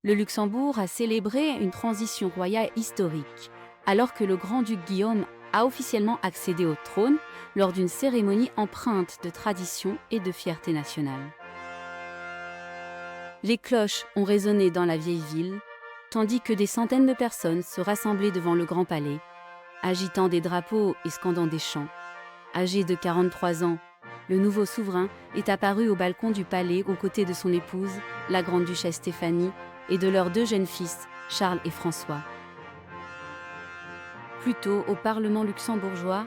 Le Luxembourg a célébré une transition royale historique, alors que le grand-duc Guillaume a officiellement accédé au trône lors d'une cérémonie empreinte de tradition et de fierté nationale. Les cloches ont résonné dans la vieille ville, tandis que des centaines de personnes se rassemblaient devant le Grand Palais, agitant des drapeaux et scandant des chants. Âgé de 43 ans, le nouveau souverain est apparu au balcon du palais aux côtés de son épouse, la grande-duchesse Stéphanie, et de leurs deux jeunes fils, Charles et François. Plus tôt, au Parlement luxembourgeois,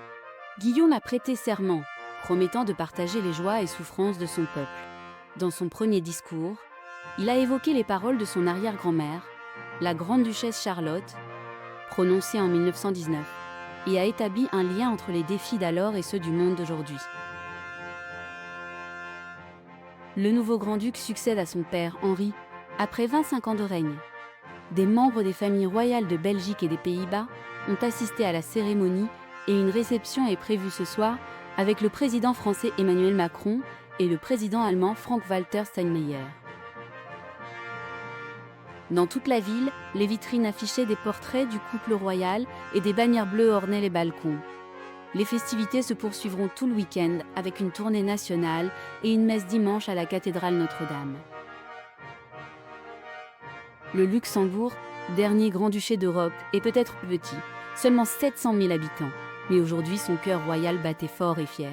Guillaume a prêté serment, promettant de partager les joies et souffrances de son peuple. Dans son premier discours, il a évoqué les paroles de son arrière-grand-mère, la grande-duchesse Charlotte, prononcées en 1919, et a établi un lien entre les défis d'alors et ceux du monde d'aujourd'hui. Le nouveau grand-duc succède à son père, Henri, après 25 ans de règne. Des membres des familles royales de Belgique et des Pays-Bas ont assisté à la cérémonie et une réception est prévue ce soir avec le président français Emmanuel Macron et le président allemand Frank-Walter Steinmeier. Dans toute la ville, les vitrines affichaient des portraits du couple royal et des bannières bleues ornaient les balcons. Les festivités se poursuivront tout le week-end avec une tournée nationale et une messe dimanche à la cathédrale Notre-Dame. Le Luxembourg, dernier grand-duché d'Europe, est peut-être plus petit, seulement 700 000 habitants, mais aujourd'hui son cœur royal battait fort et fier.